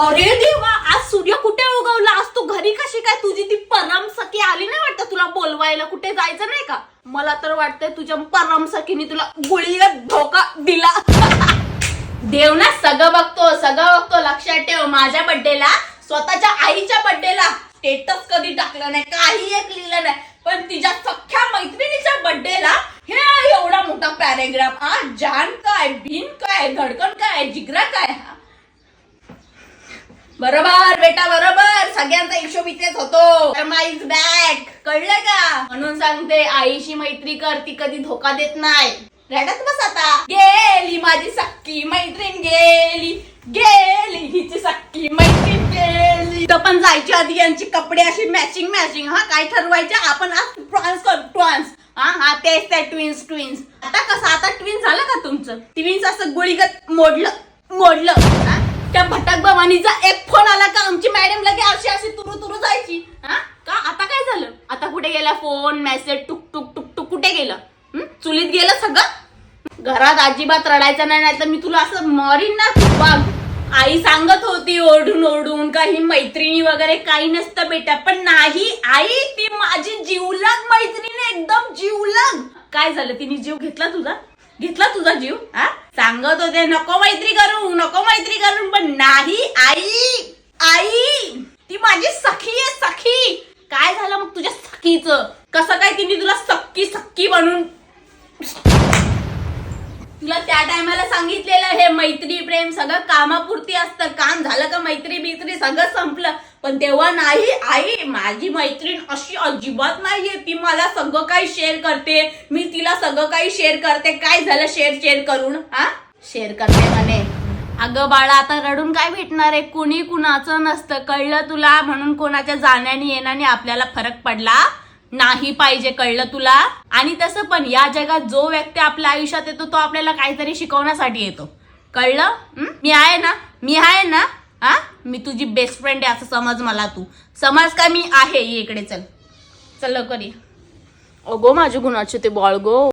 अरे देवा, आज सूर्य कुठे उगवला? आज तू घरी कशी काय? तुझी ती परम सखी आली नाही वाटतं तुला बोलवायला? कुठे जायचं नाही का? मला तर वाटतंय तुझ्या परम सखीने तुला गोळीला धोका दिला. देव ना सगळं बघतो. लक्षात ठेव, माझ्या बर्थडेला, स्वतःच्या आईच्या बर्थडेला स्टेटस कधी टाकलं नाही, काही एक लिहिलं नाही, पण तिच्या सख्या मैत्रिणीच्या बर्थडेला हे एवढा मोठा पॅरेग्राफ. जान काय, बीन काय, धडकन काय, जिगरा काय. बरोबर बेटा, बरोबर. सगळ्यांचा हिशोब इथेच होतो. इज बॅक, कळलं का? म्हणून सांगते, आईशी मैत्री कर, ती कधी धोका देत नाही. रडत बस आता. गेली माझी सक्की मैत्रीण, गेली हिची सक्की मैत्रीण गेली. तर पण जायच्या आधी यांची कपडे अशी मॅचिंग. काय ठरवायचं आपण? ट्रान्स. हा तेच त्या ट्विन्स. आता कसं, आता ट्विन्स झालं का तुमचं? ट्विन्स असं गोळीगत मोडलं. त्या भटक भवानीचा एक फोन आला का आमची मॅडम लगे अशी तुरू जायची. का आता काय झालं? आता कुठे गेला फोन, मेसेज, टुक कुठे गेलं? चुलीत गेलं सगळं. घरात अजिबात रडायचं नाही, तर मी तुला असं मरीन ना. बघ, आई सांगत होती ओरडून का ही मैत्रिणी वगैरे काही नसतं बेटा, पण नाही आई, ती माझी जीवलग मैत्रीण, एकदम जीवलग. काय झालं? तिने जीव घेतला तुझा जीव? सांगत होते नको मैत्री करू, पण नाही आई ती माझी सखी आहे, सखी. काय झालं मग तुझ्या सखीचं? कसं काय तिने तुला सख्खी बनून? तुला त्या टायमाला सांगितलेलं, हे मैत्री प्रेम सगळं कामापुरती असतं. काम झालं का मैत्री बित्री सगळं संपलं. पण तेव्हा नाही आई, माझी मैत्रीण अशी अजिबात नाहीये. ती मला सगळं काही शेअर करते, मी तिला सगळं काही शेअर करते. काय झालं शेअर करून? शेअर करते म्हणे. अगं बाळा, आता रडून काय भेटणार आहे? कुणी कुणाचं नसतं, कळलं तुला? म्हणून कोणाच्या जाण्याने येण्याने आपल्याला फरक पडला नाही पाहिजे, कळलं तुला? आणि तसं पण या जगात जो व्यक्ती आपल्या आयुष्यात येतो तो आपल्याला काहीतरी शिकवण्यासाठी येतो, कळलं? मी आहे ना. मी तुझी बेस्ट फ्रेंड आहे असं समज मला. तू समज का मी आहे. इकडे चल लवकर ये. अगो माझ्या गुणाचे ते बाळ गो.